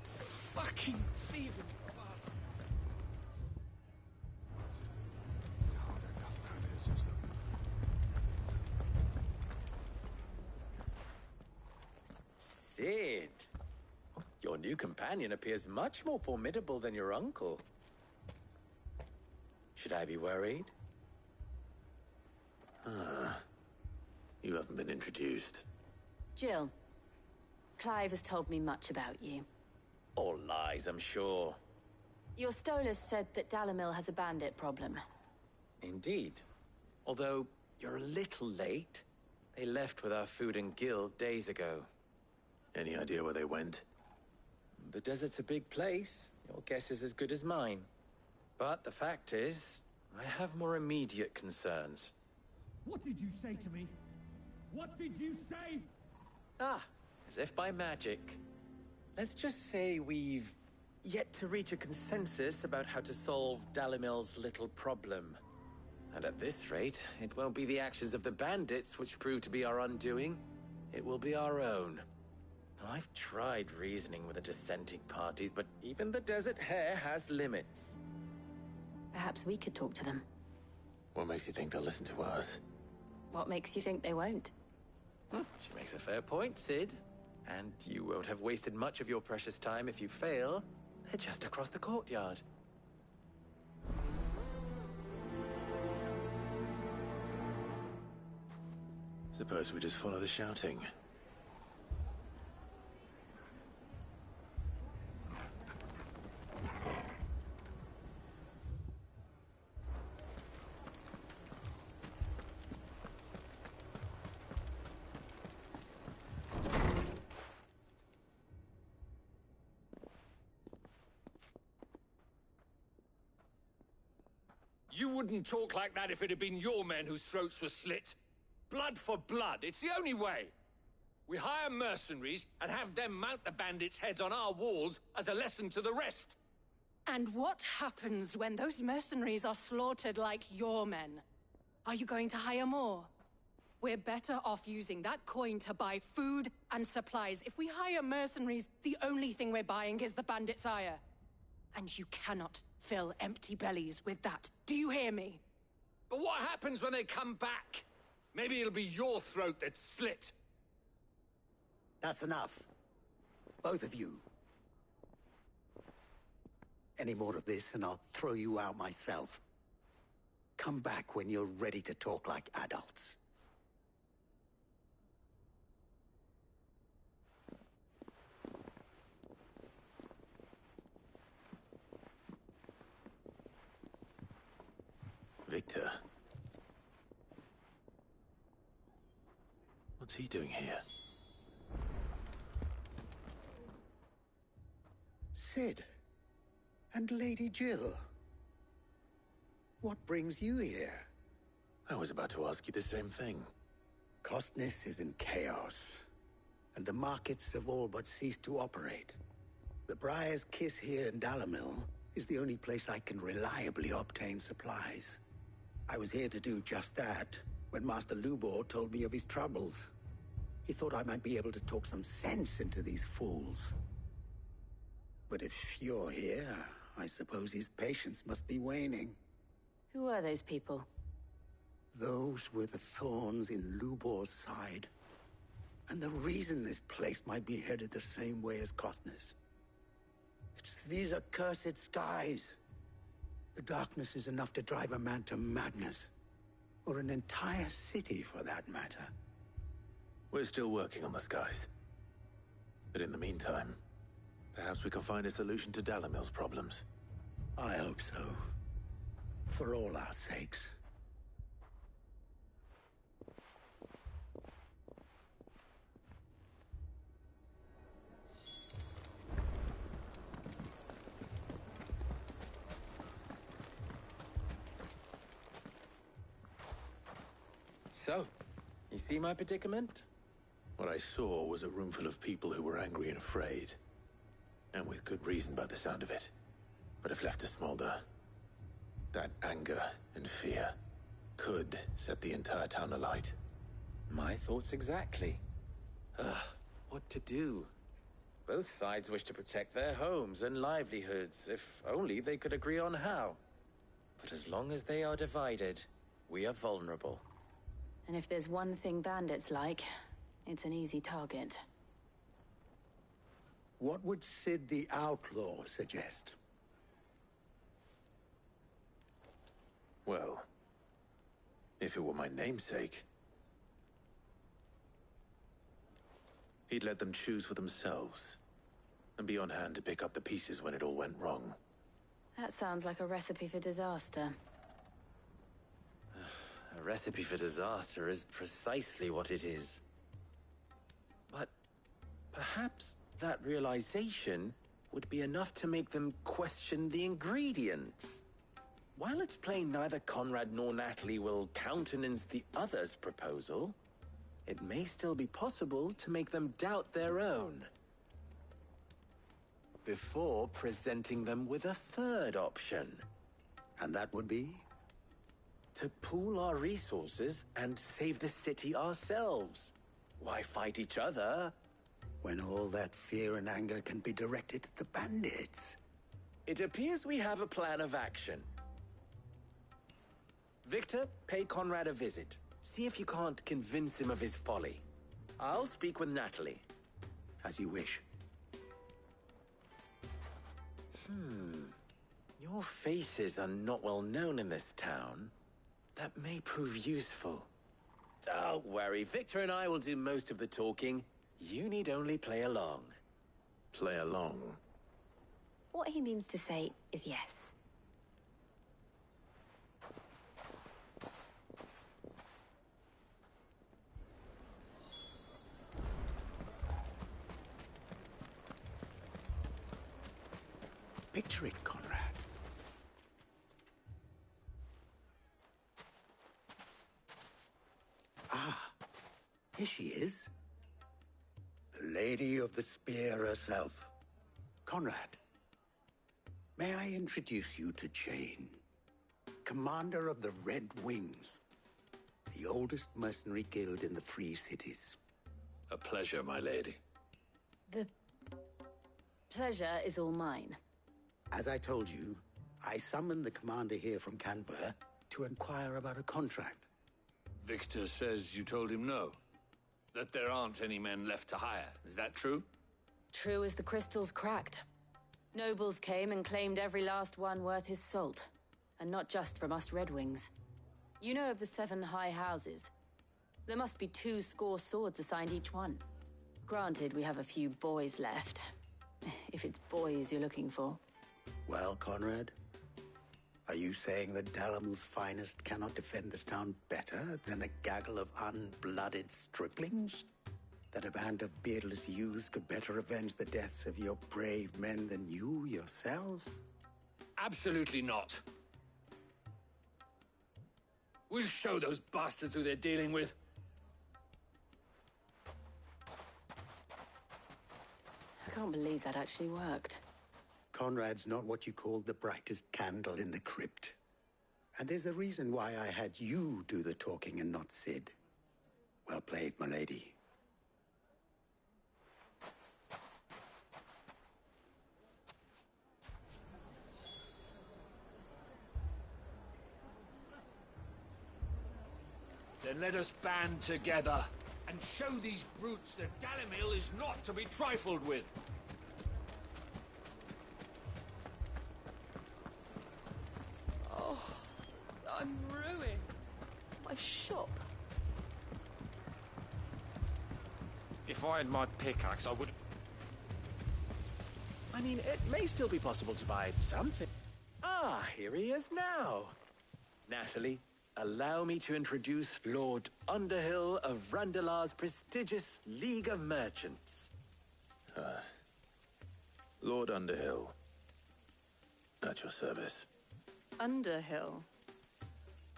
Fucking thieving bastards. Hard enough, that is, is them. Cid. Your new companion appears much more formidable than your uncle. Should I be worried? You haven't been introduced. Jill. Clive has told me much about you. All lies, I'm sure. Your Stolas said that Dalimil has a bandit problem. Indeed. Although, you're a little late. They left with our food and guild days ago. Any idea where they went? The desert's a big place. Your guess is as good as mine. But the fact is, I have more immediate concerns. What did you say to me? What did you say? As if by magic. Let's just say we've yet to reach a consensus about how to solve Dalimil's little problem. And at this rate, it won't be the actions of the bandits which prove to be our undoing. It will be our own. I've tried reasoning with the dissenting parties, but even the Desert Hare has limits. Perhaps we could talk to them. What makes you think they'll listen to us? What makes you think they won't? She makes a fair point, Cid. And you won't have wasted much of your precious time if you fail. They're just across the courtyard. Suppose we just follow the shouting. You wouldn't talk like that if it had been your men whose throats were slit. Blood for blood, it's the only way. We hire mercenaries and have them mount the bandits' heads on our walls as a lesson to the rest. And what happens when those mercenaries are slaughtered like your men? Are you going to hire more? We're better off using that coin to buy food and supplies. If we hire mercenaries, the only thing we're buying is the bandits' ire. And you cannot fill empty bellies with that. Do you hear me? But what happens when they come back? Maybe it'll be your throat that's slit. That's enough. Both of you. Any more of this and I'll throw you out myself. Come back when you're ready to talk like adults. Victor. What's he doing here? Cid. And Lady Jill. What brings you here? I was about to ask you the same thing. Costness is in chaos, and the markets have all but ceased to operate. The Briar's Kiss here in Dalimil is the only place I can reliably obtain supplies. I was here to do just that when Master Lubor told me of his troubles. He thought I might be able to talk some sense into these fools. But if you're here, I suppose his patience must be waning. Who are those people? Those were the thorns in Lubor's side. And the reason this place might be headed the same way as Costness. It's these accursed skies. The darkness is enough to drive a man to madness. Or an entire city, for that matter. We're still working on the skies. But in the meantime, perhaps we can find a solution to Dalimil's problems. I hope so. For all our sakes. So, you see my predicament? What I saw was a room full of people who were angry and afraid. And with good reason by the sound of it. But if left to smolder, that anger and fear could set the entire town alight. My thoughts exactly. What to do? Both sides wish to protect their homes and livelihoods, if only they could agree on how. But as long as they are divided, we are vulnerable. And if there's one thing bandits like, it's an easy target. What would Sid the Outlaw suggest? Well, if it were my namesake, he'd let them choose for themselves, and be on hand to pick up the pieces when it all went wrong. That sounds like a recipe for disaster. A recipe for disaster is precisely what it is. But perhaps that realization would be enough to make them question the ingredients. While it's plain neither Conrad nor Natalie will countenance the other's proposal, it may still be possible to make them doubt their own. Before presenting them with a third option. And that would be? To pool our resources and save the city ourselves. Why fight each other? When all that fear and anger can be directed at the bandits. It appears we have a plan of action. Victor, pay Conrad a visit. See if you can't convince him of his folly. I'll speak with Natalie. As you wish. Your faces are not well known in this town. That may prove useful. Don't worry, Victor and I will do most of the talking. You need only play along. Play along? What he means to say is yes. Picture it, Conrad. Ah, here she is. The Lady of the Spear herself. Conrad, may I introduce you to Jane, commander of the Red Wings, the oldest mercenary guild in the Free Cities. A pleasure, my lady. The pleasure is all mine. As I told you, I summoned the commander here from Canver to inquire about a contract. Victor says you told him no. That there aren't any men left to hire. Is that true? True as the crystals cracked. Nobles came and claimed every last one worth his salt. And not just from us Red Wings. You know of the 7 high houses. There must be 2 swords assigned each one. Granted, we have a few boys left. If it's boys you're looking for. Well, Conrad, are you saying that Dalamil's finest cannot defend this town better than a gaggle of unblooded striplings? That a band of beardless youths could better avenge the deaths of your brave men than you yourselves? Absolutely not. We'll show those bastards who they're dealing with. I can't believe that actually worked. Conrad's not what you called the brightest candle in the crypt. And there's a reason why I had you do the talking and not Sid. Well played, my lady. Then let us band together and show these brutes that Dalimil is not to be trifled with. I'm ruined. My shop. If I had my pickaxe, I would... I mean, it may still be possible to buy something. Ah, here he is now. Natalie, allow me to introduce Lord Underhill of Randalar's prestigious League of Merchants. Lord Underhill. At your service. Underhill.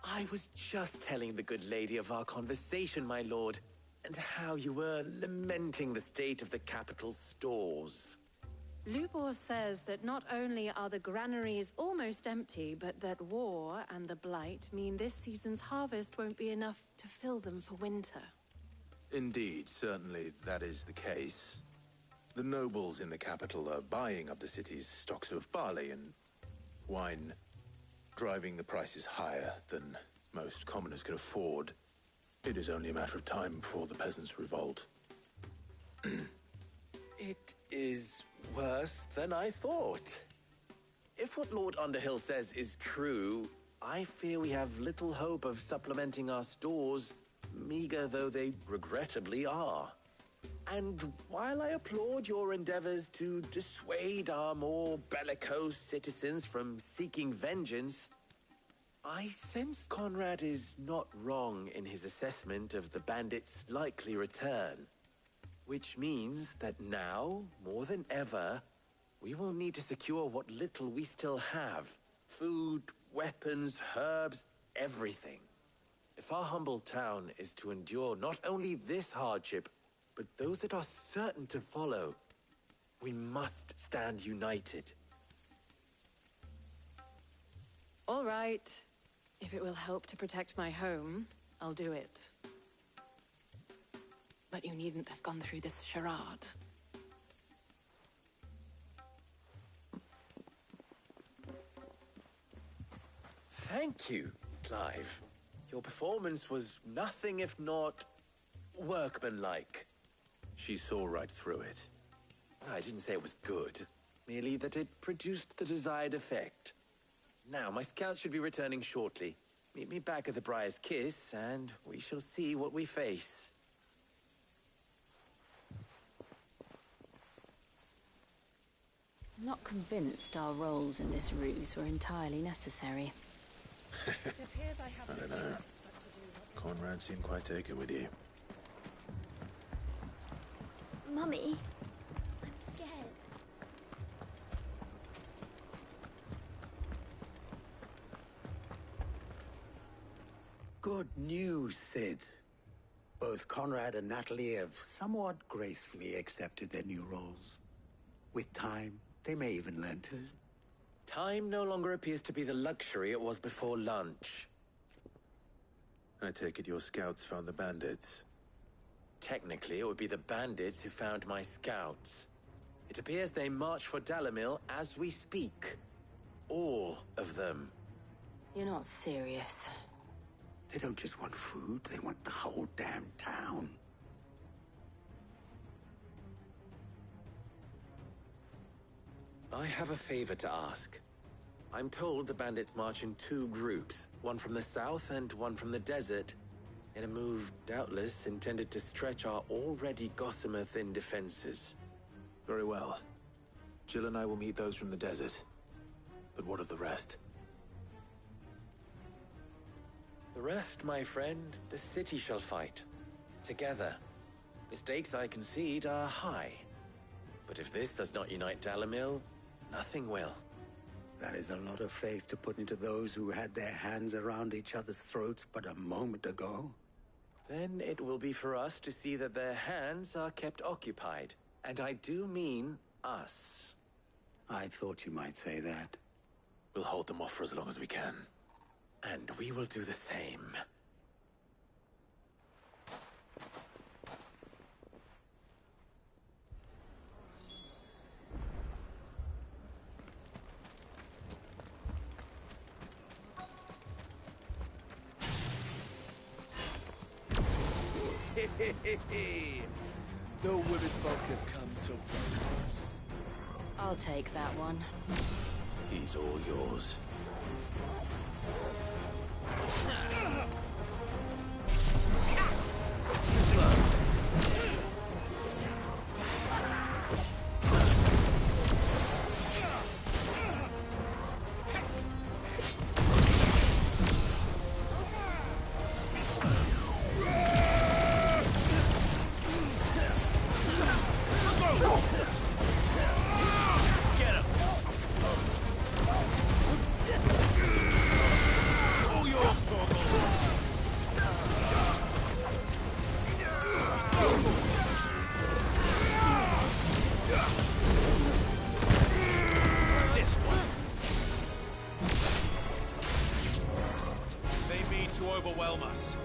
I was just telling the good lady of our conversation, my lord, and how you were lamenting the state of the capital's stores. Lubor says that not only are the granaries almost empty, but that war and the Blight mean this season's harvest won't be enough to fill them for winter. Indeed, certainly that is the case. The nobles in the capital are buying up the city's stocks of barley and wine, driving the prices higher than most commoners can afford. It is only a matter of time before the peasants revolt. It is worse than I thought. If what Lord Underhill says is true, I fear we have little hope of supplementing our stores, meager though they regrettably are. And while I applaud your endeavors to dissuade our more bellicose citizens from seeking vengeance, I sense Conrad is not wrong in his assessment of the bandits' likely return. Which means that now, more than ever, we will need to secure what little we still have. Food, weapons, herbs, everything. If our humble town is to endure not only this hardship, but those that are certain to follow, we must stand united. All right. If it will help to protect my home, I'll do it. But you needn't have gone through this charade. Thank you, Clive. Your performance was nothing if not workmanlike. She saw right through it. I didn't say it was good, merely that it produced the desired effect. Now, my scouts should be returning shortly. Meet me back at the Briar's Kiss, and we shall see what we face. I'm not convinced our roles in this ruse were entirely necessary. It appears I have I don't no know. choice but to do what Conrad seemed quite taken with you. Mummy, I'm scared. Good news, Sid. Both Conrad and Natalie have somewhat gracefully accepted their new roles. With time, they may even learn to. Time no longer appears to be the luxury it was before lunch. I take it your scouts found the bandits. Technically, it would be the bandits who found my scouts. It appears they march for Dalimil as we speak. All of them. You're not serious. They don't just want food, they want the whole damn town. I have a favor to ask. I'm told the bandits march in two groups, one from the south and one from the desert, in a move doubtless intended to stretch our already gossamer-thin defenses. Very well. Jill and I will meet those from the desert. But what of the rest? The rest, my friend, the city shall fight. Together. The stakes, I concede, are high. But if this does not unite Dalimil, nothing will. That is a lot of faith to put into those who had their hands around each other's throats but a moment ago. Then it will be for us to see that their hands are kept occupied. And I do mean us. I thought you might say that. We'll hold them off for as long as we can. And we will do the same. The women folk have come to welcome us. I'll take that one. He's all yours. Overwhelm us.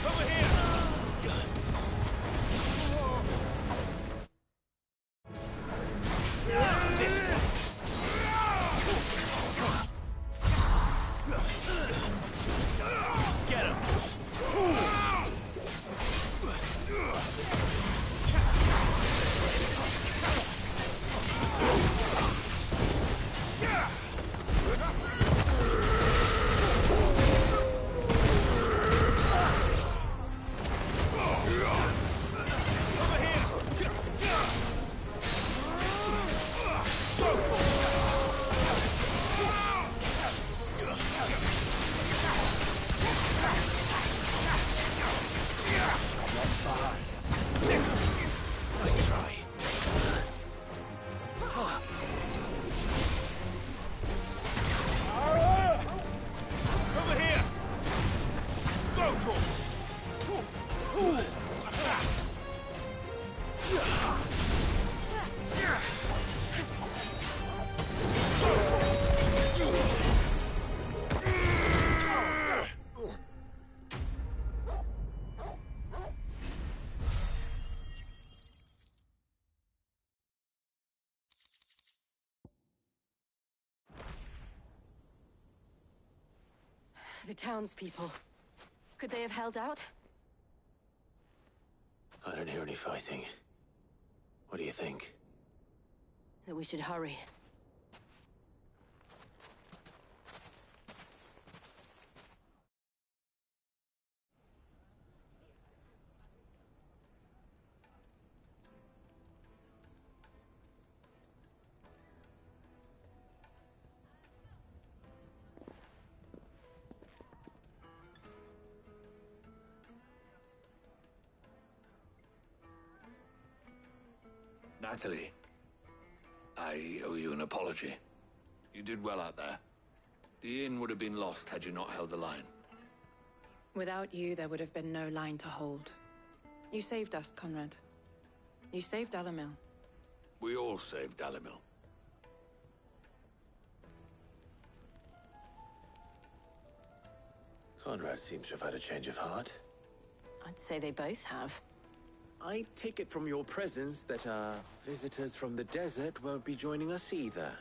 Over here! This one! Get him! Nice try. Over here! Go, Tor! The townspeople. Could they have held out? I don't hear any fighting. What do you think? That we should hurry. Natalie, I owe you an apology. You did well out there. The inn would have been lost had you not held the line. Without you, there would have been no line to hold. You saved us, Conrad. You saved Dalimil. We all saved Dalimil. Conrad seems to have had a change of heart. I'd say they both have. I take it from your presence that our visitors from the desert won't be joining us either.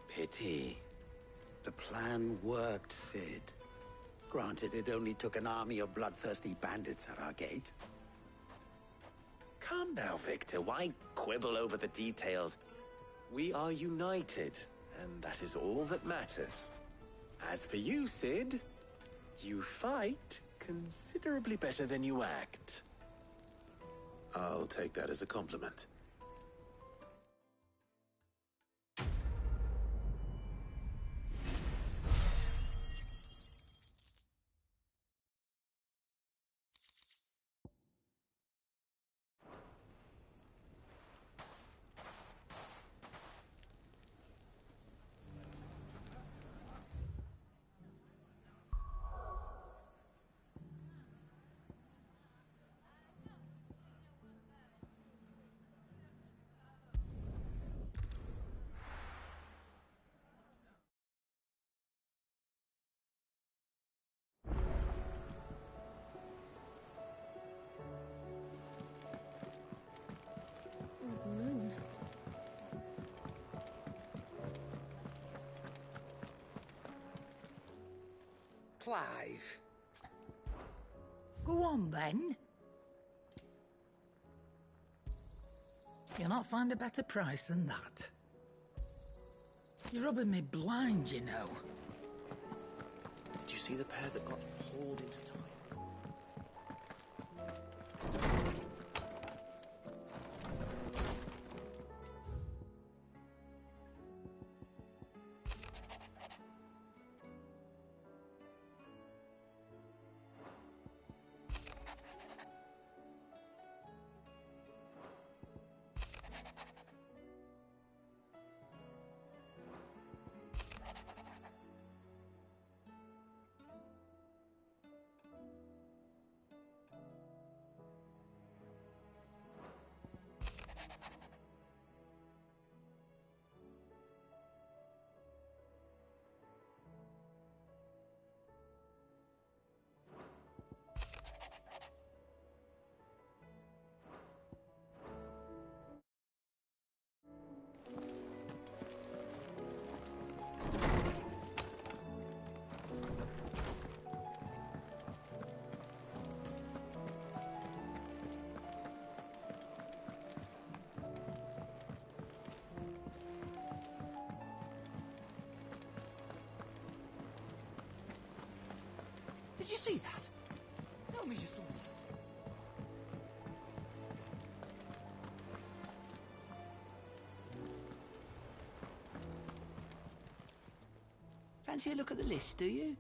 Pity. The plan worked, Sid. Granted, it only took an army of bloodthirsty bandits at our gate. Calm now, Victor. Why quibble over the details? We are united, and that is all that matters. As for you, Sid, you fight considerably better than you act. I'll take that as a compliment. The moon. Clive. Go on, then. You'll not find a better price than that. You're rubbing me blind, you know. Do you see the pair that got hauled into time? Did you see that? Tell me you saw that. Fancy a look at the list, do you?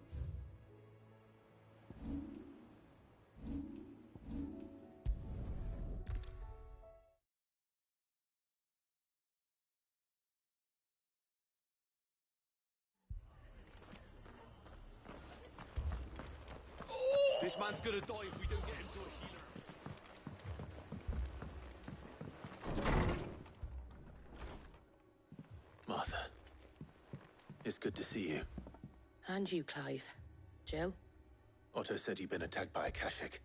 This man's gonna die if we don't get him to a healer. Martha. It's good to see you. And you, Clive. Jill? Otto said you'd been attacked by Akashic.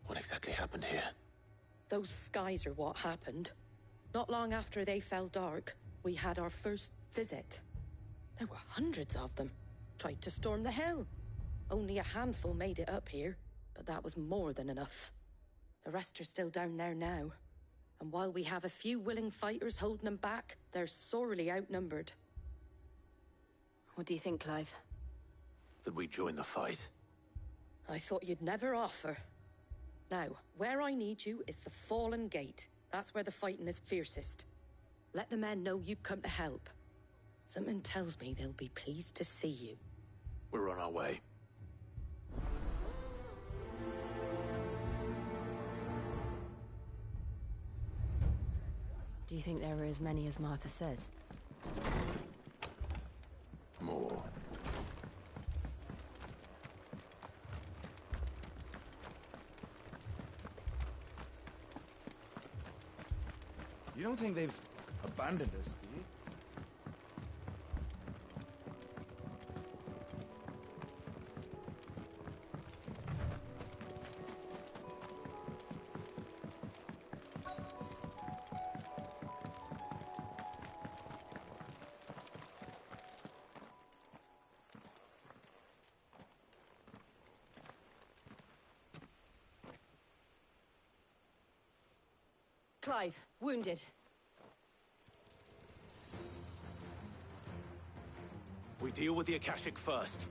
What exactly happened here? Those skies are what happened. Not long after they fell dark, we had our first visit. There were hundreds of them. Tried to storm the hill. Only a handful made it up here, but that was more than enough. The rest are still down there now. And while we have a few willing fighters holding them back, they're sorely outnumbered. What do you think, Clive? That we join the fight? I thought you'd never offer. Now, where I need you is the Fallen Gate. That's where the fighting is fiercest. Let the men know you've come to help. Something tells me they'll be pleased to see you. We're on our way. Do you think there are as many as Martha says? More. You don't think they've abandoned us, do you? Clive, wounded. We deal with the Akashic first.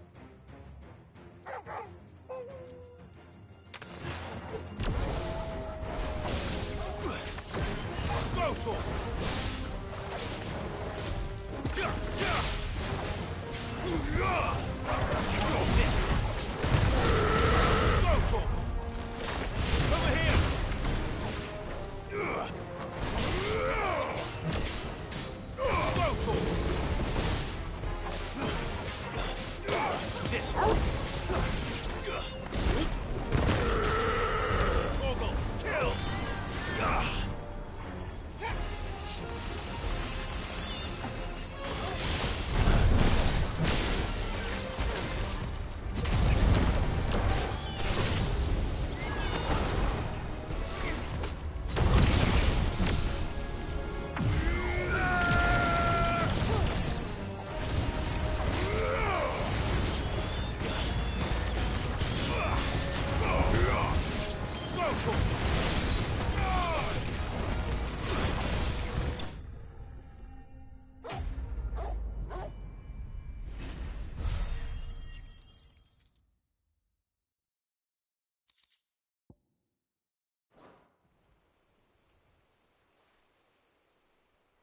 Go, Tor! This. Go, Tor! Over here! Go, Tor! This one. Torgal, kill!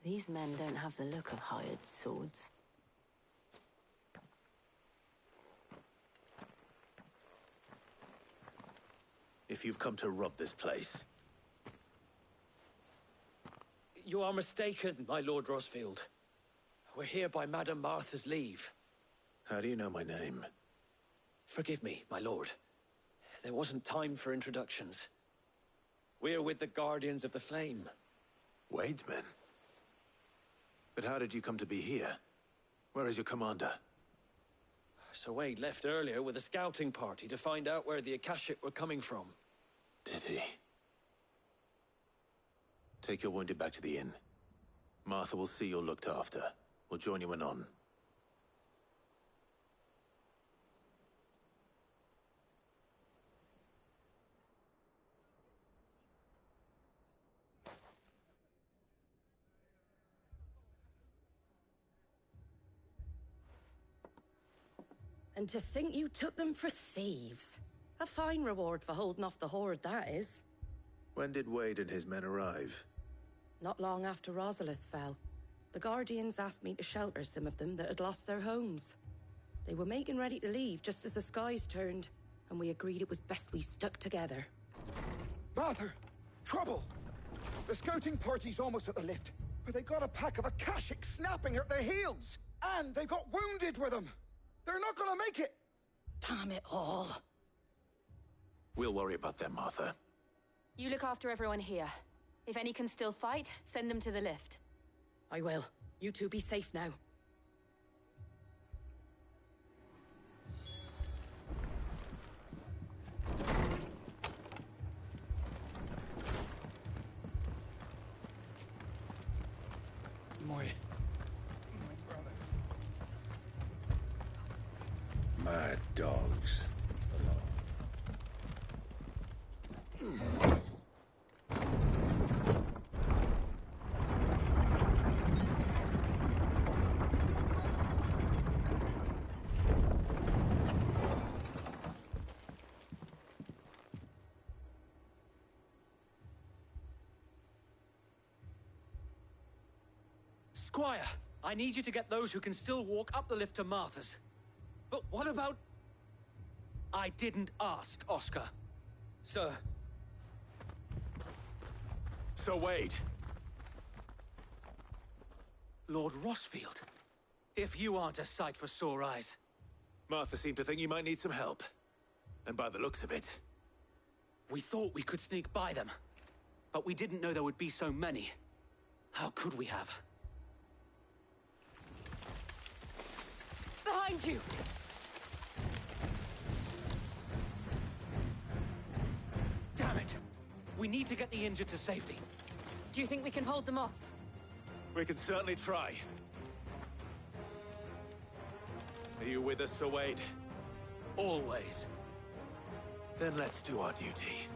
These men don't have the look of hired swords. If you've come to rob this place, You are mistaken, my Lord Rosfield. We're here by Madame Martha's leave. how do you know my name? Forgive me, my lord. There wasn't time for introductions. We're with the Guardians of the Flame. Wade's men? But how did you come to be here? Where is your commander? Sir Wade left earlier with a scouting party to find out where the Akashic were coming from. Did he? Take your wounded back to the inn. Martha will see you're looked after. We'll join you anon. And to think you took them for thieves. A fine reward for holding off the horde, that is. When did Wade and his men arrive? Not long after Rosalith fell. The Guardians asked me to shelter some of them that had lost their homes. They were making ready to leave just as the skies turned, and we agreed it was best we stuck together. Martha! Trouble! The scouting party's almost at the lift, but they got a pack of Akashic snapping at their heels! And they got wounded with them! They're not gonna make it! Damn it all. We'll worry about them, Martha. You look after everyone here. If any can still fight, send them to the lift. I will. You two be safe now. My brothers. Mad dogs. Squire, I need you to get those who can still walk up the lift to Martha's. But what about... I didn't ask, Oscar. Sir. Sir Wade. Lord Rossfield. If you aren't a sight for sore eyes. Martha seemed to think you might need some help. And by the looks of it... We thought we could sneak by them. But we didn't know there would be so many. How could we have? Behind you! Damn it! We need to get the injured to safety. Do you think we can hold them off? We can certainly try. Are you with us, Sir Wade? Always. Then let's do our duty.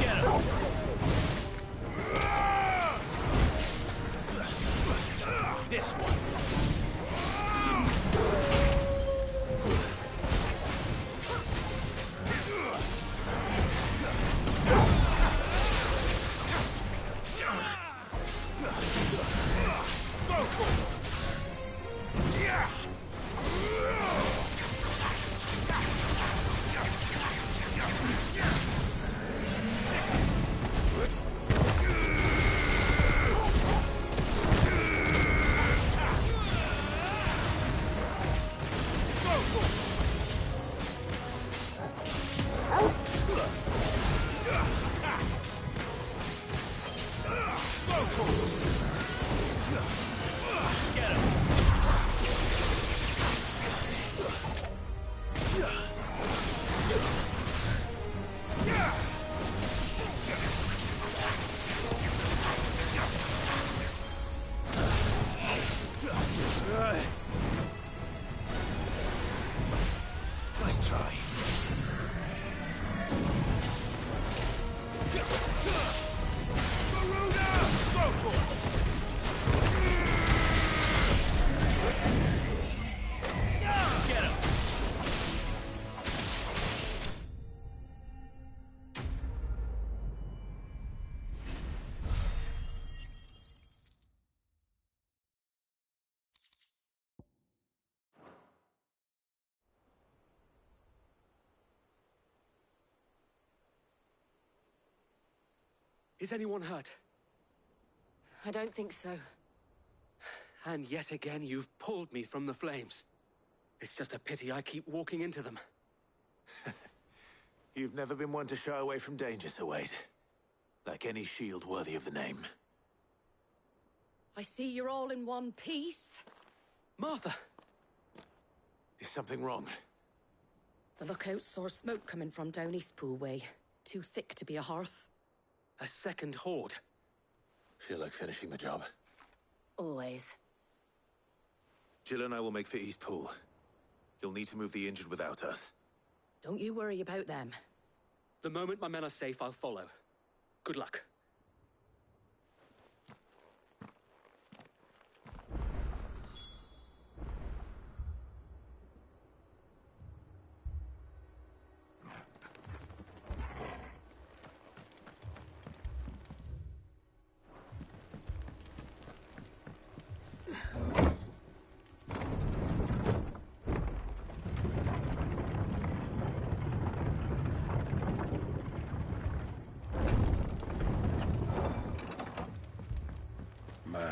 Get him! This one! Nice try. Is anyone hurt? I don't think so. And yet again, you've pulled me from the flames. It's just a pity I keep walking into them. You've never been one to shy away from danger, Sir Wade. Like any shield worthy of the name. I see you're all in one piece. Martha! Is something wrong? The lookout saw smoke coming from down Eastpool way. Too thick to be a hearth. A second horde. Feel like finishing the job. Always. Jill and I will make for Eastpool. You'll need to move the injured without us. Don't you worry about them. The moment my men are safe, I'll follow. Good luck.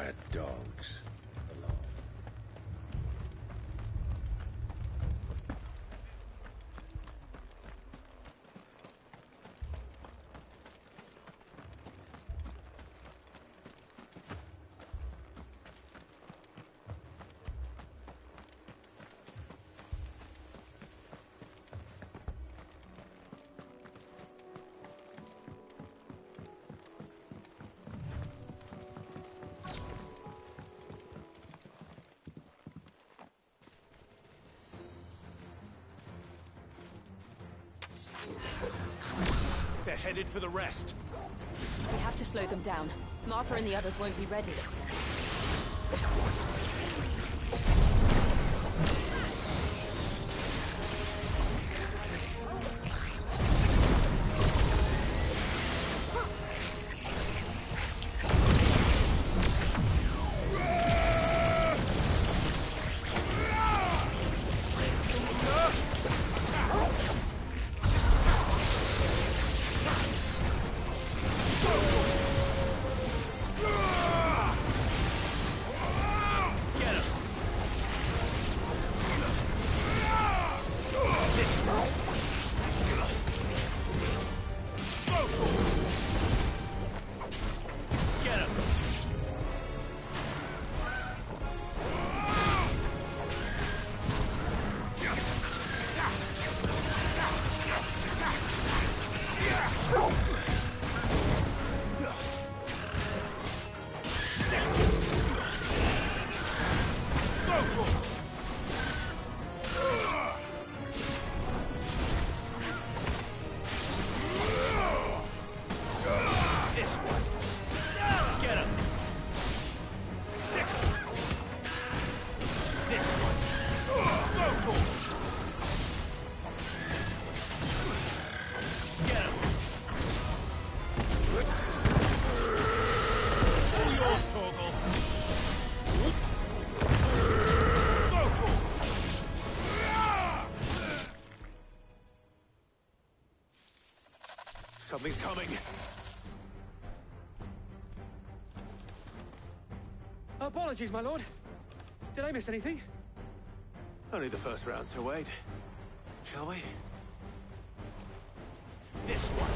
Bad dogs. Along. They're headed for the rest. We have to slow them down. Martha and the others won't be ready. Something's coming. Apologies, my lord. Did I miss anything? Only the first round, Sir Wade. Shall we? This one.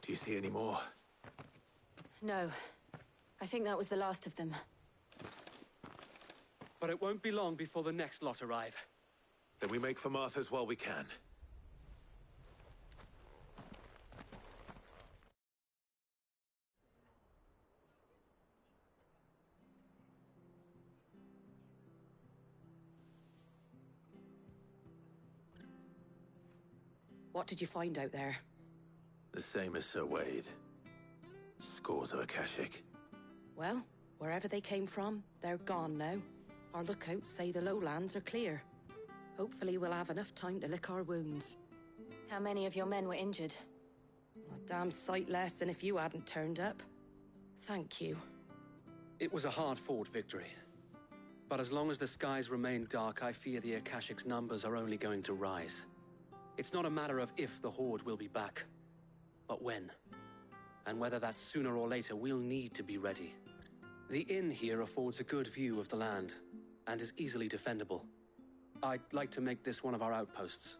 Do you see any more? No. I think that was the last of them. But it won't be long before the next lot arrive. Then we make for Martha's while we can. What did you find out there? The same as Sir Wade. Scores of Akashic. Well, Wherever they came from, they're gone now. Our lookouts say the lowlands are clear. Hopefully we'll have enough time to lick our wounds. How many of your men were injured? A damn sight less than if you hadn't turned up. Thank you. It was a hard-fought victory. But as long as the skies remain dark, I fear the Akashic's numbers are only going to rise. It's not a matter of if the Horde will be back, but when. And whether that's sooner or later, we'll need to be ready. The inn here affords a good view of the land, and is easily defendable. I'd like to make this one of our outposts.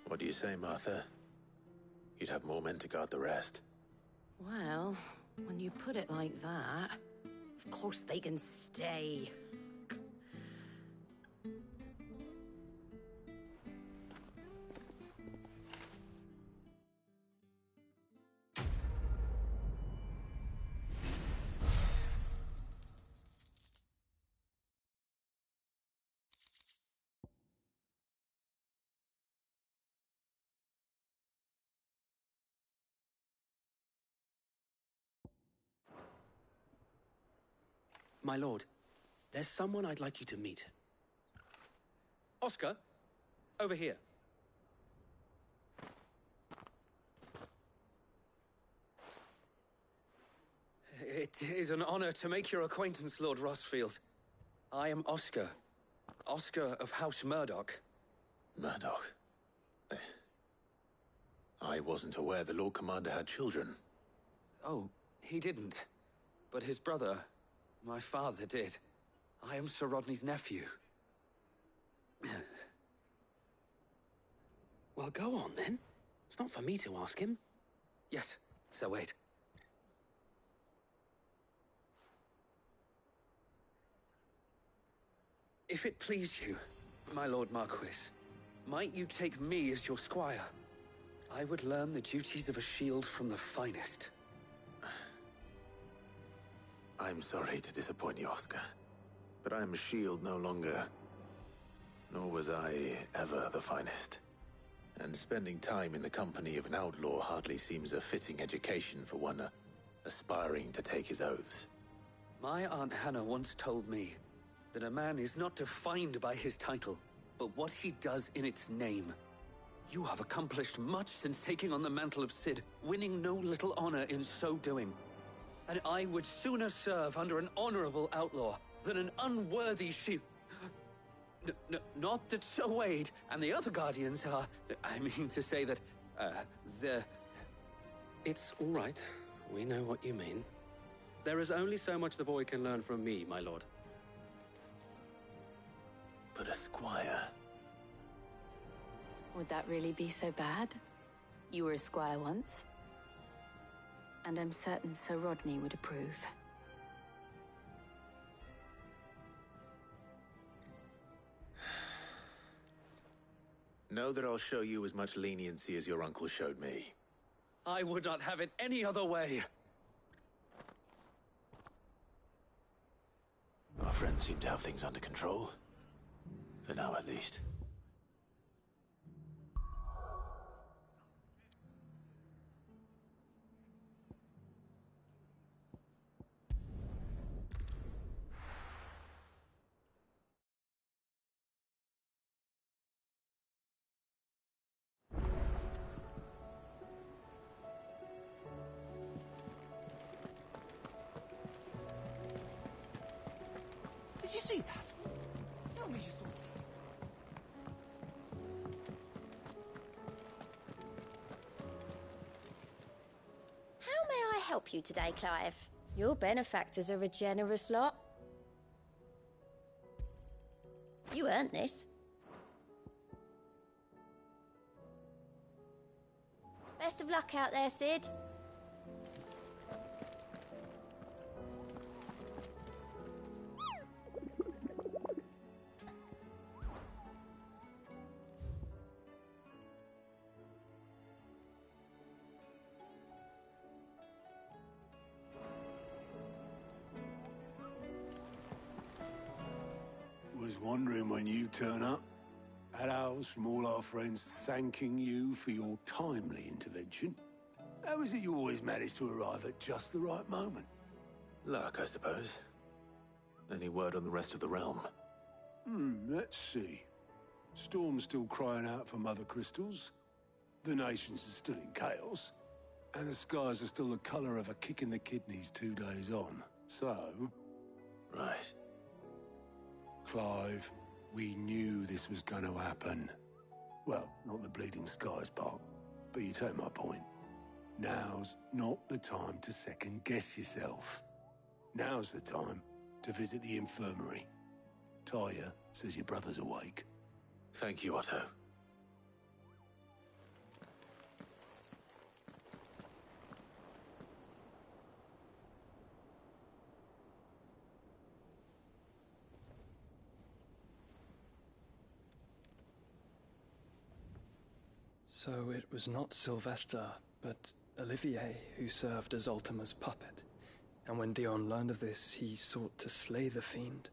What do you say, Martha? You'd have more men to guard the rest. Well, when you put it like that, of course they can stay. My lord, there's someone I'd like you to meet. Oscar, over here. It is an honor to make your acquaintance, Lord Rosfield. I am Oscar. Oscar of House Murdoch. Murdoch? I wasn't aware the Lord Commander had children. Oh, he didn't. But his brother, my father, did. I am Sir Rodney's nephew. Well, go on, then. It's not for me to ask him. Yes, Sir Wade. If it please you, my Lord Marquis, might you take me as your squire? I would learn the duties of a shield from the finest. I'm sorry to disappoint you, Oscar, but I'm a shield no longer. Nor was I ever the finest. And spending time in the company of an outlaw hardly seems a fitting education for one aspiring to take his oaths. My Aunt Hannah once told me that a man is not defined by his title, but what he does in its name. You have accomplished much since taking on the mantle of Cid, winning no little honor in so doing. And I would sooner serve under an honorable outlaw than an unworthy shield. Not that Sir Wade and the other Guardians are... I mean to say that, they're... It's all right. We know what you mean. There is only so much the boy can learn from me, my lord. But a squire... Would that really be so bad? You were a squire once. And I'm certain Sir Rodney would approve. Know that I'll show you as much leniency as your uncle showed me. I would not have it any other way. Our friends seem to have things under control. For now, at least. Did you see that? Tell me you saw that. How may I help you today, Clive? Your benefactors are a generous lot. You earned this. Best of luck out there, Cid. Was wondering when you turn up. Had owls from all our friends thanking you for your timely intervention. How is it you always manage to arrive at just the right moment? Luck, I suppose. Any word on the rest of the realm? Let's see. Storm's still crying out for Mother Crystals. The nations are still in chaos. And the skies are still the colour of a kick in the kidneys 2 days on. So... Right. Clive, we knew this was going to happen. Well, not the bleeding skies part, but you take my point. Now's not the time to second-guess yourself. Now's the time to visit the infirmary. Talia says your brother's awake. Thank you, Otto. So it was not Sylvester, but Olivier who served as Ultima's puppet. And when Dion learned of this, he sought to slay the fiend.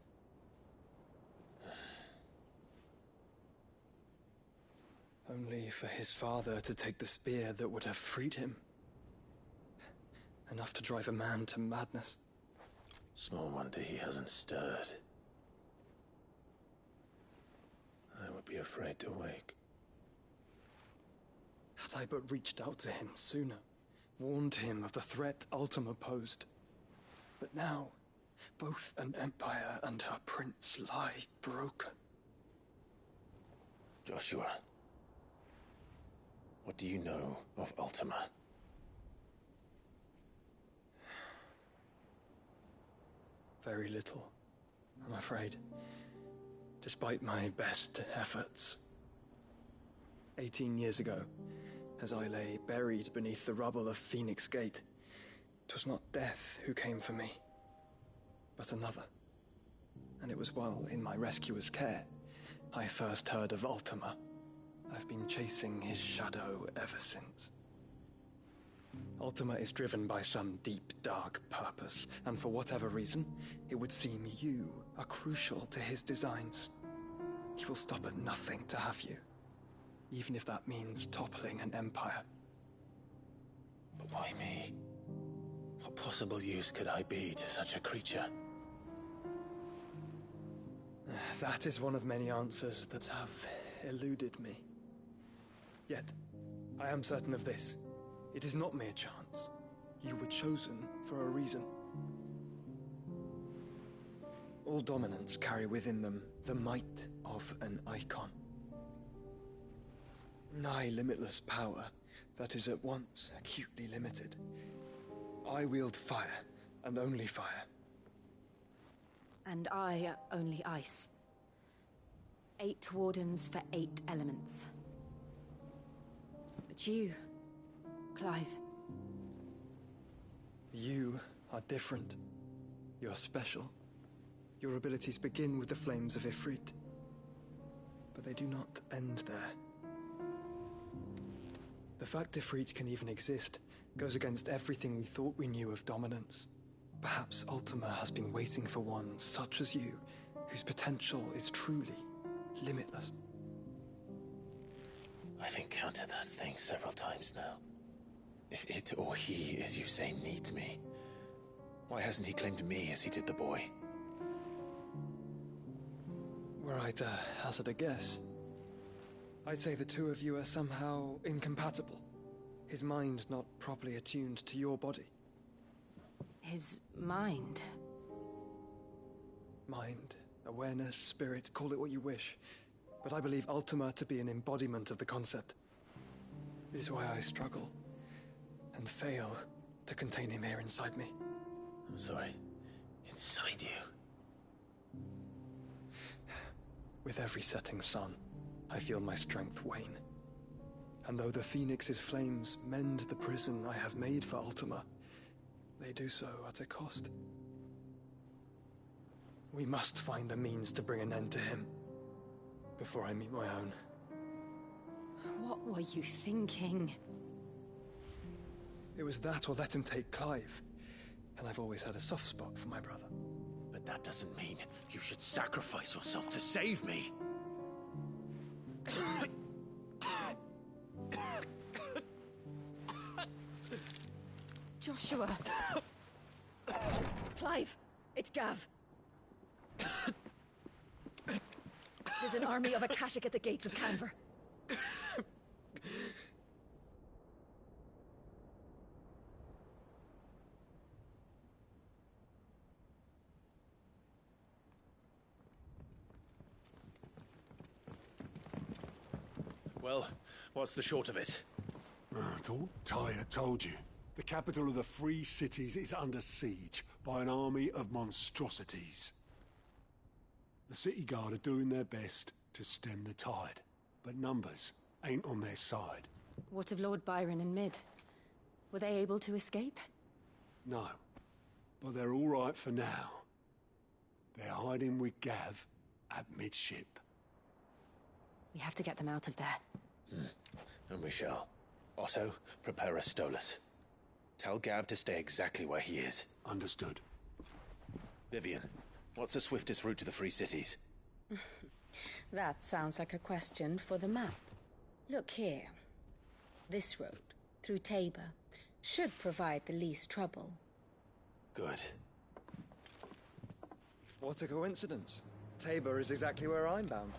Only for his father to take the spear that would have freed him. Enough to drive a man to madness. Small wonder he hasn't stirred. I would be afraid to wake. Had I but reached out to him sooner, warned him of the threat Ultima posed. But now, both an empire and her prince lie broken. Joshua, what do you know of Ultima? Very little, I'm afraid. Despite my best efforts. 18 years ago, as I lay buried beneath the rubble of Phoenix Gate, 'twas not death who came for me, but another. And it was while in my rescuer's care I first heard of Ultima. I've been chasing his shadow ever since. Ultima is driven by some deep, dark purpose, and for whatever reason, it would seem you are crucial to his designs. He will stop at nothing to have you, even if that means toppling an empire. But why me? What possible use could I be to such a creature? That is one of many answers that have eluded me. Yet, I am certain of this. It is not mere chance. You were chosen for a reason. All dominants carry within them the might of an icon. Nigh limitless power that is at once acutely limited. I wield fire, and only fire. And I only ice. 8 wardens for 8 elements. But you, Clive. You are different. You're special. Your abilities begin with the flames of Ifrit. But they do not end there. The fact Ifrit can even exist goes against everything we thought we knew of dominance. Perhaps Ultima has been waiting for one such as you, whose potential is truly limitless. I've encountered that thing several times now. If it or he, as you say, needs me, why hasn't he claimed me as he did the boy? Were I to hazard a guess, I'd say the two of you are somehow incompatible. His mind not properly attuned to your body. His mind? Mind, awareness, spirit, call it what you wish. But I believe Ultima to be an embodiment of the concept. It is why I struggle and fail to contain him here inside me. I'm sorry. Inside you? With every setting sun, I feel my strength wane. And though the Phoenix's flames mend the prison I have made for Ultima, they do so at a cost. We must find a means to bring an end to him before I meet my own. What were you thinking? It was that or let him take Clive. And I've always had a soft spot for my brother. But that doesn't mean you should sacrifice yourself to save me. Joshua. Clive, it's Gav. There's an army of Akashic at the gates of Canver. Well, what's the short of it? It's all Tyre told you. The capital of the Free Cities is under siege by an army of monstrosities. The city guard are doing their best to stem the tide, but numbers ain't on their side. What of Lord Byron and Mid? Were they able to escape? No, but they're all right for now. They're hiding with Gav at midship. We have to get them out of there. And we shall. Otto, prepare a Stolas. Tell Gav to stay exactly where he is. Understood. Vivian, what's the swiftest route to the Free Cities? That sounds like a question for the map. Look here. This road, through Tabor, should provide the least trouble. Good. What a coincidence. Tabor is exactly where I'm bound.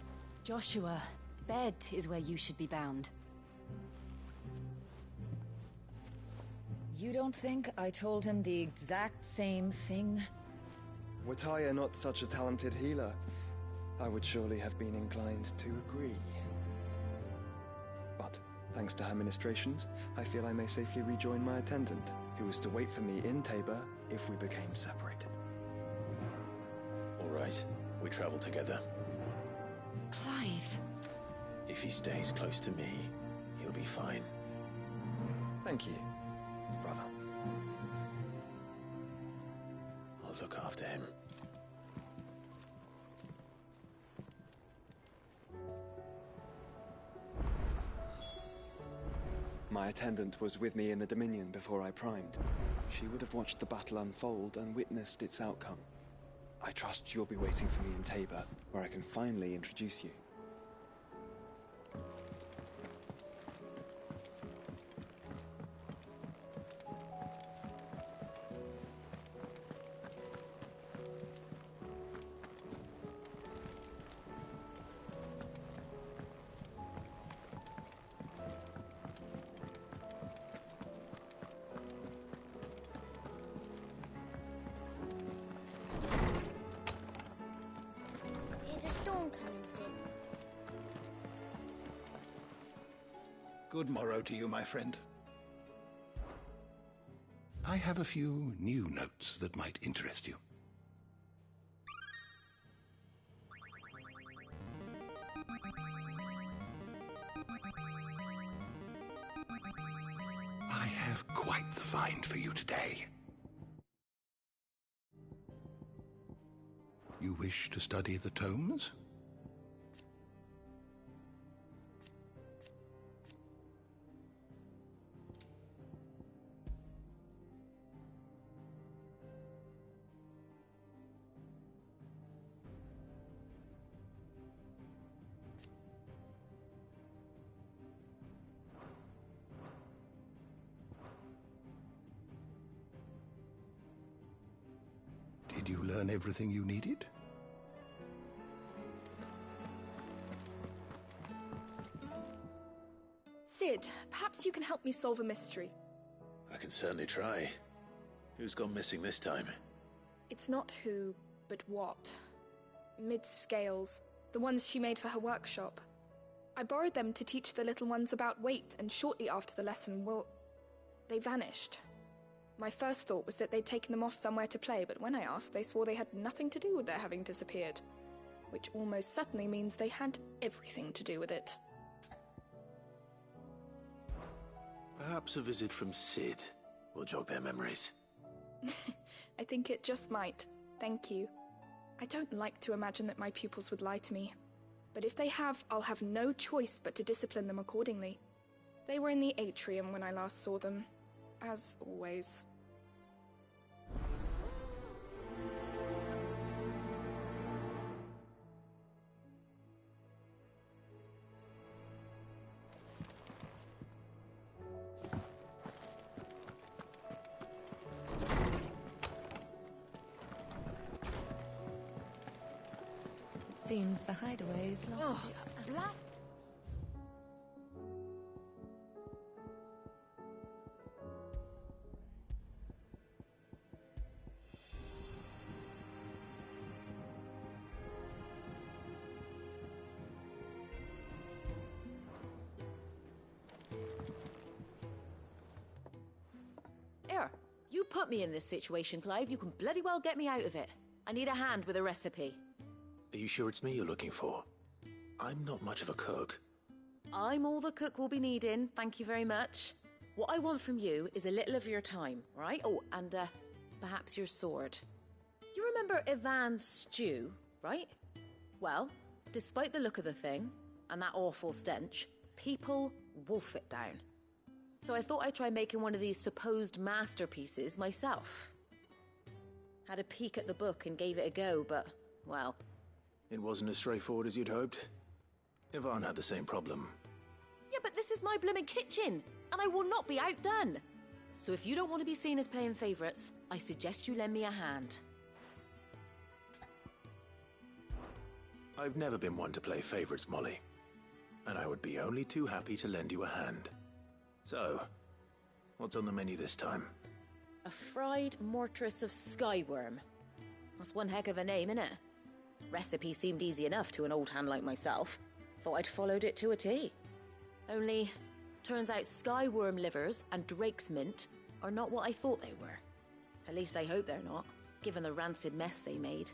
Joshua, Bed is where you should be bound. You don't think I told him the exact same thing? Were Tyre not such a talented healer, I would surely have been inclined to agree. But, thanks to her ministrations, I feel I may safely rejoin my attendant, who was to wait for me in Tabor if we became separated. All right, we travel together. Clive. If he stays close to me, he'll be fine. Thank you, brother. I'll look after him. My attendant was with me in the Dominion before I primed. She would have watched the battle unfold and witnessed its outcome. I trust you'll be waiting for me in Tabor, where I can finally introduce you. Is a storm coming, Sid? Good morrow to you, my friend. I have a few new notes that might interest you. I have quite the find for you today. You wish to study the tomes? Did you learn everything you needed? Sid, perhaps you can help me solve a mystery. I can certainly try. Who's gone missing this time? It's not who, but what. Mid's scales, the ones she made for her workshop. I borrowed them to teach the little ones about weight, and shortly after the lesson, well, they vanished. My first thought was that they'd taken them off somewhere to play, but when I asked, they swore they had nothing to do with their having disappeared. Which almost certainly means they had everything to do with it. Perhaps a visit from Sid will jog their memories. I think it just might. Thank you. I don't like to imagine that my pupils would lie to me. But if they have, I'll have no choice but to discipline them accordingly. They were in the atrium when I last saw them. As always. Seems the hideaway is lost. Here, you put me in this situation, Clive. You can bloody well get me out of it. I need a hand with a recipe. Are you sure it's me you're looking for? I'm not much of a cook. I'm all the cook will be needing, thank you very much. What I want from you is a little of your time, right? Oh, and perhaps your sword. You remember Ivan's stew, right? Well, despite the look of the thing, and that awful stench, people wolf it down. So I thought I'd try making one of these supposed masterpieces myself. Had a peek at the book and gave it a go, but, well... It wasn't as straightforward as you'd hoped. Ivan had the same problem. Yeah, but this is my blimmin' kitchen, and I will not be outdone. So if you don't want to be seen as playing favourites, I suggest you lend me a hand. I've never been one to play favourites, Molly. And I would be only too happy to lend you a hand. So, what's on the menu this time? A fried mortress of skyworm. That's one heck of a name, innit? Recipe seemed easy enough to an old hand like myself. Thought I'd followed it to a T. Only, turns out skyworm livers and drake's mint are not what I thought they were. At least I hope they're not, given the rancid mess they made.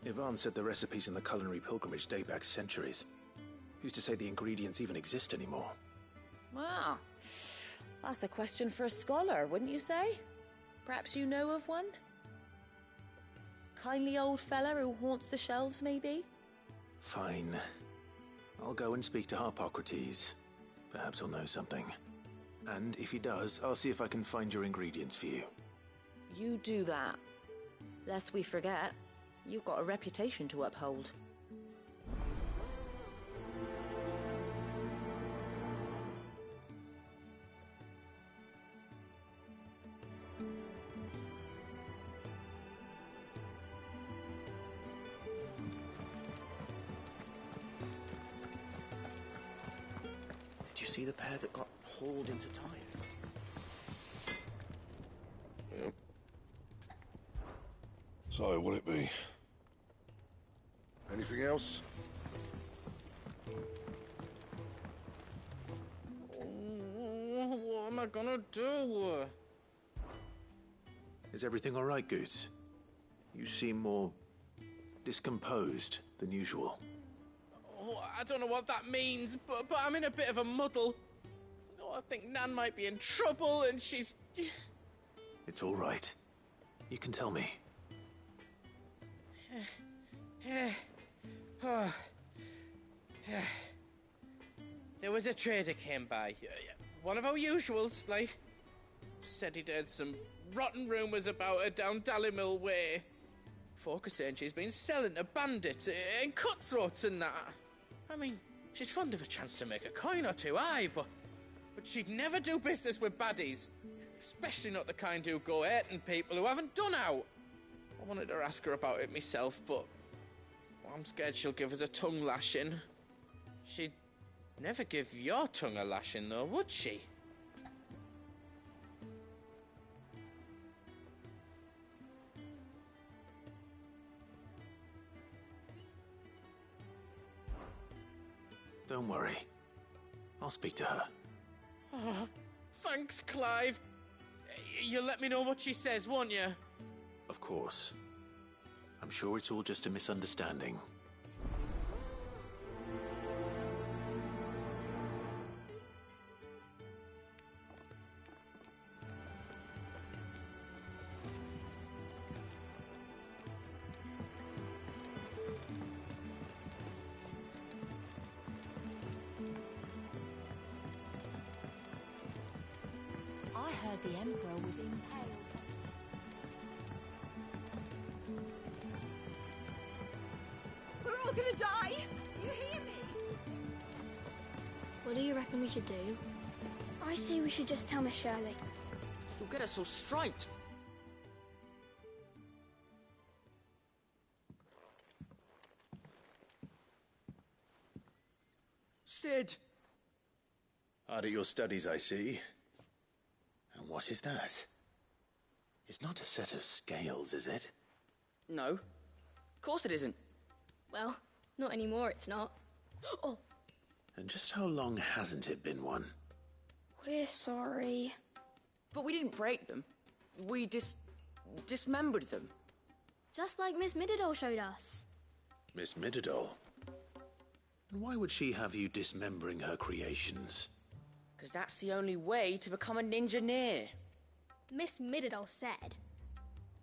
Ivan said the recipes in the culinary pilgrimage date back centuries. Who's to say the ingredients even exist anymore? Wow. That's a question for a scholar, wouldn't you say? Perhaps you know of one? Kindly old fella who haunts the shelves, maybe? Fine. I'll go and speak to Harpocrates. Perhaps he'll know something. And if he does, I'll see if I can find your ingredients for you. You do that. Lest we forget, you've got a reputation to uphold. Do you see the pair that got hauled into Tyre? Yep. So, what'll it be? Anything else? What am I gonna do? Is everything all right, Goots? You seem more discomposed than usual. Oh, I don't know what that means, but I'm in a bit of a muddle. Oh, I think Nan might be in trouble, and she's... It's all right. You can tell me. There was a trader came by. One of our usuals, like. Said he'd heard some rotten rumours about her down Dalimil Way. Folk are saying she's been selling to bandits and cutthroats and that. I mean, she's fond of a chance to make a coin or two, aye, but she'd never do business with baddies. Especially not the kind who go hurting people who haven't done out. I wanted to ask her about it myself, but I'm scared she'll give us a tongue lashing. She'd never give your tongue a lashing, though, would she? Don't worry. I'll speak to her. Oh, thanks, Clive. You'll let me know what she says, won't you? Of course. I'm sure it's all just a misunderstanding. I heard the Emperor was impaled. We're all gonna die! You hear me? What do you reckon we should do? I say we should just tell Miss Shirley. You'll get us so straight. Sid! Hard at your studies, I see. And what is that? It's not a set of scales, is it? No. Of course it isn't. Well, not anymore, it's not. Oh, And just how long hasn't it been one? we're sorry. But we didn't break them. We dismembered them. Just like Miss Mididol showed us. Miss Mididol? And why would she have you dismembering her creations? Because that's the only way to become a ninja-neer. Miss Mididol said,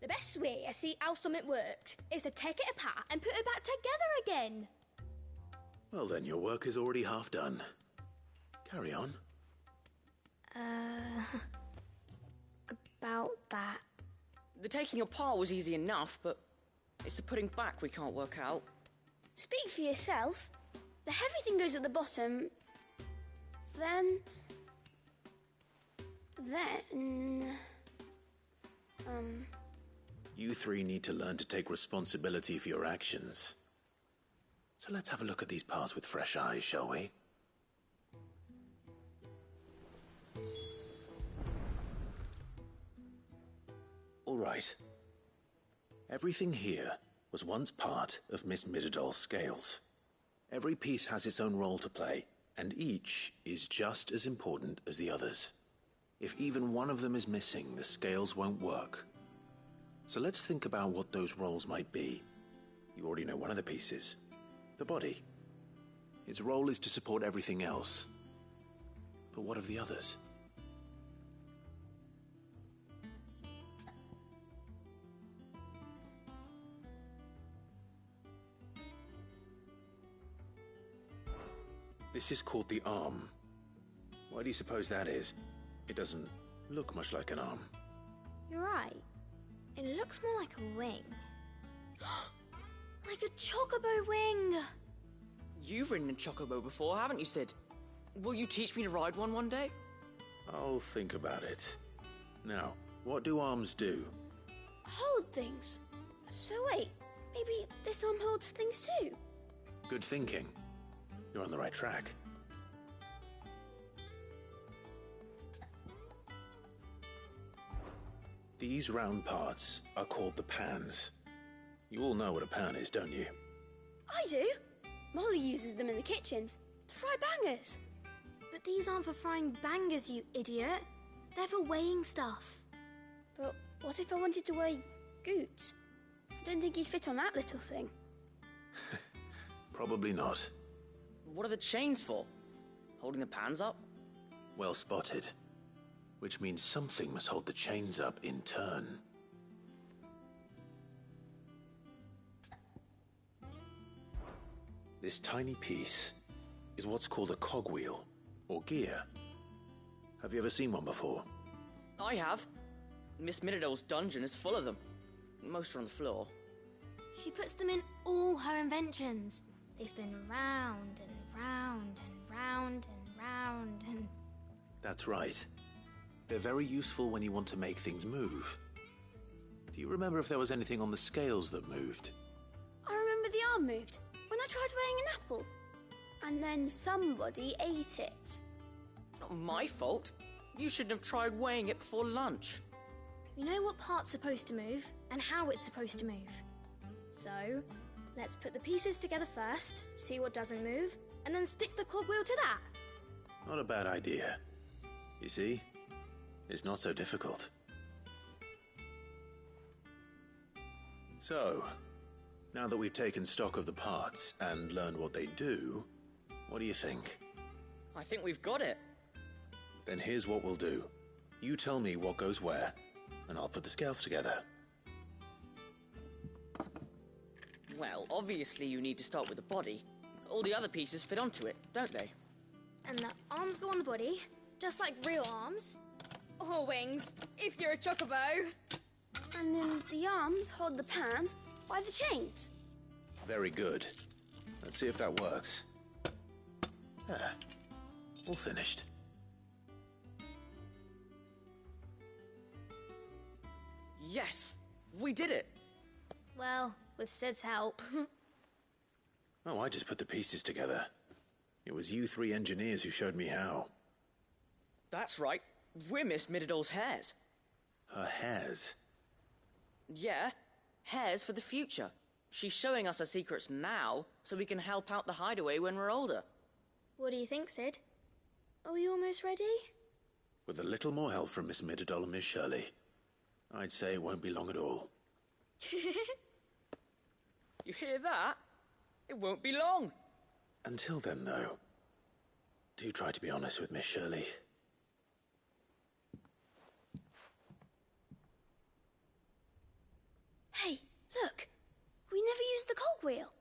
the best way to see how something works is to take it apart and put it back together again. Well then, your work is already half done. Carry on. About that. The taking apart was easy enough, but it's the putting back we can't work out. Speak for yourself. The heavy thing goes at the bottom. Then... You three need to learn to take responsibility for your actions. So let's have a look at these parts with fresh eyes, shall we? All right. Everything here was once part of Miss Mididol's scales. Every piece has its own role to play, and each is just as important as the others. If even one of them is missing, the scales won't work. So let's think about what those roles might be. You already know one of the pieces. The body. Its role is to support everything else. But what of the others? This is called the arm. Why do you suppose that is? It doesn't look much like an arm. You're right. It looks more like a wing. Like a chocobo wing! You've ridden a chocobo before, haven't you, Sid? Will you teach me to ride one day? I'll think about it. Now, what do arms do? Hold things. So wait, maybe this arm holds things too? Good thinking. You're on the right track. These round parts are called the pans. You all know what a pan is, don't you? I do. Molly uses them in the kitchens to fry bangers. But these aren't for frying bangers, you idiot. They're for weighing stuff. But what if I wanted to weigh Goots? I don't think he'd fit on that little thing. Probably not. What are the chains for? Holding the pans up? Well spotted. Which means something must hold the chains up in turn. This tiny piece is what's called a cogwheel, or gear. Have you ever seen one before? I have. Miss Mididol's dungeon is full of them. Most are on the floor. She puts them in all her inventions. They spin round and round and round and round and... That's right. They're very useful when you want to make things move. Do you remember if there was anything on the scales that moved? I remember the arm moved when I tried weighing an apple. And then somebody ate it. Not my fault. You shouldn't have tried weighing it before lunch. We know what part's supposed to move and how it's supposed to move. So, let's put the pieces together first, see what doesn't move, and then stick the cogwheel to that. Not a bad idea. You see? It's not so difficult. So, now that we've taken stock of the parts and learned what they do, what do you think? I think we've got it. Then here's what we'll do. You tell me what goes where, and I'll put the scales together. Well, obviously you need to start with the body. All the other pieces fit onto it, don't they? And the arms go on the body, just like real arms. Or wings, if you're a chocobo. And then the arms hold the pans by the chains. Very good. Let's see if that works. There. All finished. Yes! We did it! Well, with Sid's help. Oh, I just put the pieces together. It was you three engineers who showed me how. That's right. We're Miss Mididol's heirs. Her hairs? Yeah, heirs for the future. She's showing us her secrets now, so we can help out the hideaway when we're older. What do you think, Sid? Are we almost ready? With a little more help from Miss Mididol and Miss Shirley, I'd say it won't be long at all. You hear that? It won't be long. Until then, though, do try to be honest with Miss Shirley. Hey, look! We never used the cogwheel.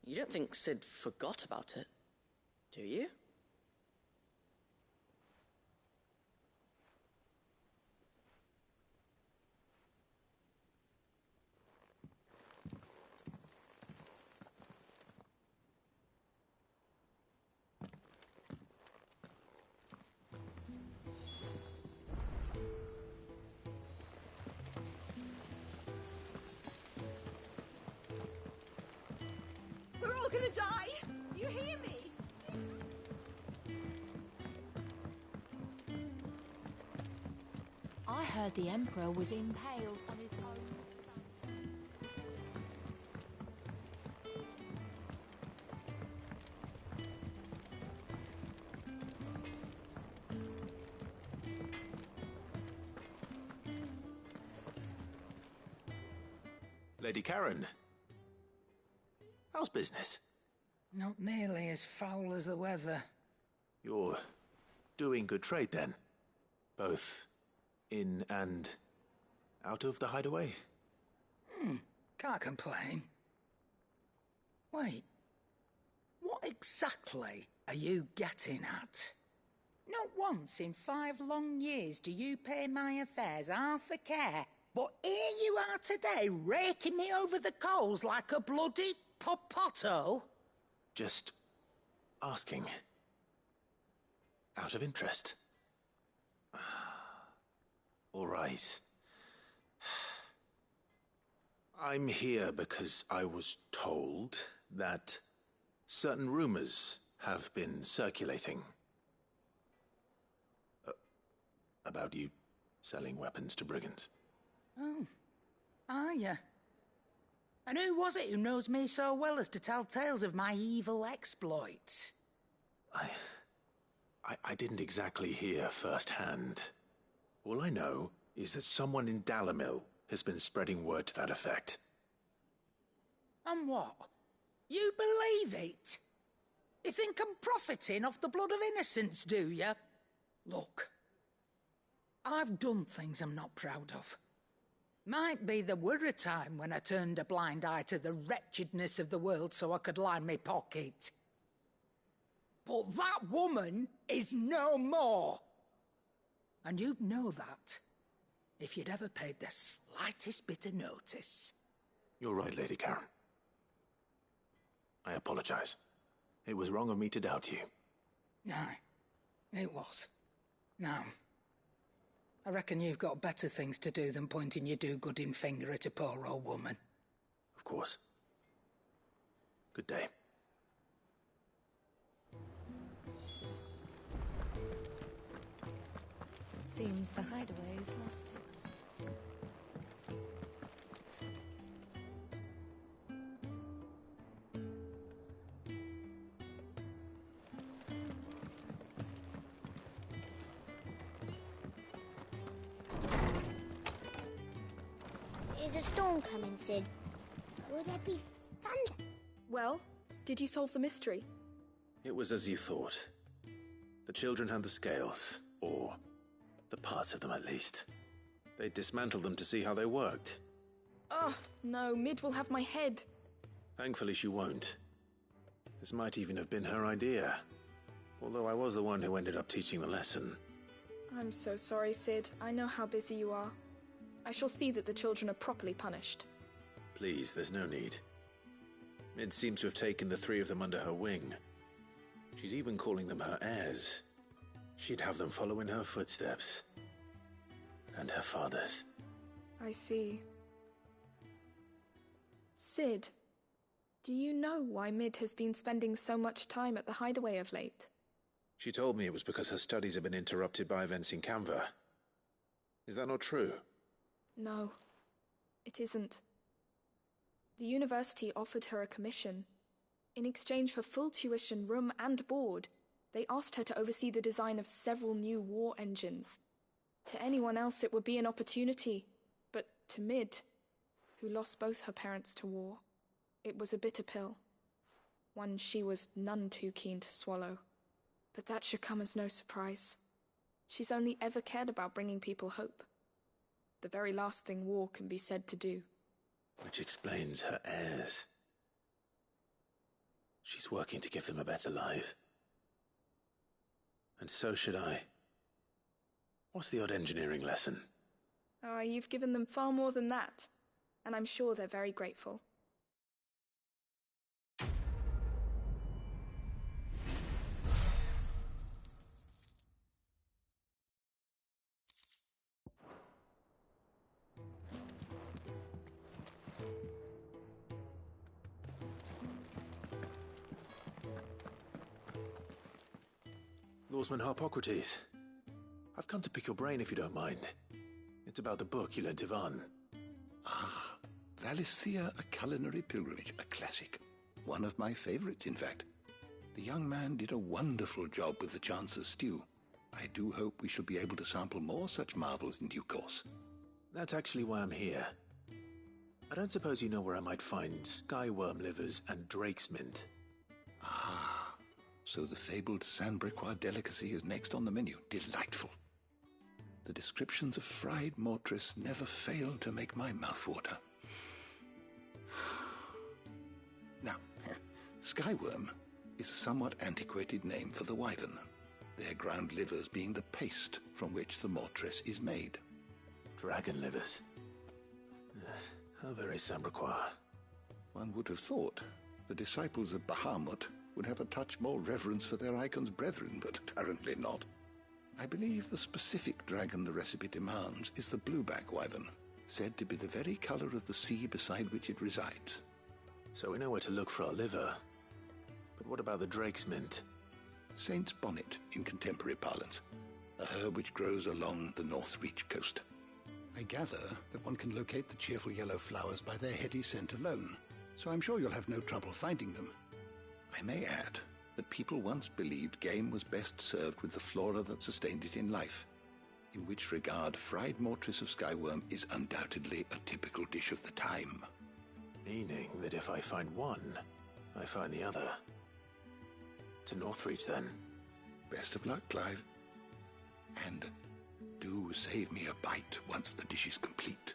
You don't think Sid forgot about it, do you? We're all gonna die! You hear me? I heard the Emperor was impaled on his own son. Lady Karen. How's business? Not nearly as foul as the weather. You're doing good trade, then? Both in and out of the hideaway? Can't complain. Wait. What exactly are you getting at? Not once in 5 long years do you pay my affairs half a care, but here you are today, raking me over the coals like a bloody popoto? Just asking. Out of interest. All right. I'm here because I was told that certain rumors have been circulating. About you selling weapons to brigands. Oh, are ya? And who was it who knows me so well as to tell tales of my evil exploits? I didn't exactly hear firsthand. All I know is that someone in Dalimil has been spreading word to that effect. And what? You believe it? You think I'm profiting off the blood of innocents, do you? Look, I've done things I'm not proud of. Might be there were a time when I turned a blind eye to the wretchedness of the world so I could line my pocket. But that woman is no more. And you'd know that if you'd ever paid the slightest bit of notice. You're right, Lady Karen. I apologize. It was wrong of me to doubt you. Aye, it was. Now, I reckon you've got better things to do than pointing your do-gooding finger at a poor old woman. Of course. Good day. Seems the hideaway has lost its... Is a storm coming, Sid? Will there be thunder? Well, did you solve the mystery? It was as you thought. The children had the scales, or the parts of them at least. They dismantled them to see how they worked. Oh, no, Mid will have my head. Thankfully she won't. This might even have been her idea. Although I was the one who ended up teaching the lesson. I'm so sorry, Sid. I know how busy you are. I shall see that the children are properly punished. Please, there's no need. Mid seems to have taken the 3 of them under her wing. She's even calling them her heirs. She'd have them follow in her footsteps. And her father's. I see. Sid, Do you know why Mid has been spending so much time at the hideaway of late? She told me it was because her studies have been interrupted by events in Canva. Is that not true? No, it isn't. The university offered her a commission. In exchange for full tuition, room and board, they asked her to oversee the design of several new war engines. To anyone else it would be an opportunity, but to Mid, who lost both her parents to war, it was a bitter pill. One she was none too keen to swallow. But that should come as no surprise. She's only ever cared about bringing people hope. The very last thing war can be said to do. Which explains her heirs. She's working to give them a better life. And so should I. What's the odd engineering lesson? Oh, you've given them far more than that. And I'm sure they're very grateful. Lawsman Harpocrates. I've come to pick your brain if you don't mind. It's about the book you lent Ivan. Ah, Valisthea, A Culinary Pilgrimage, a classic. One of my favorites, in fact. The young man did a wonderful job with the Chance's stew. I do hope we shall be able to sample more such marvels in due course. That's actually why I'm here. I don't suppose you know where I might find skyworm livers and drake's mint. Ah, so the fabled Sandbrequois delicacy is next on the menu. Delightful. The descriptions of fried mortress never fail to make my mouth water. Now, skyworm is a somewhat antiquated name for the wyvern, their ground livers being the paste from which the mortress is made. Dragon livers. How very Sandbrequois. One would have thought the disciples of Bahamut would have a touch more reverence for their icon's brethren, but apparently not. I believe the specific dragon the recipe demands is the blueback wyvern, said to be the very color of the sea beside which it resides. So we know where to look for our liver. But what about the drake's mint? Saint's bonnet in contemporary parlance, a herb which grows along the North Reach coast. I gather that one can locate the cheerful yellow flowers by their heady scent alone, so I'm sure you'll have no trouble finding them. I may add that people once believed game was best served with the flora that sustained it in life, in which regard fried mortress of skyworm is undoubtedly a typical dish of the time. Meaning that if I find one, I find the other. To Northreach, then. Best of luck, Clive. And do save me a bite once the dish is complete.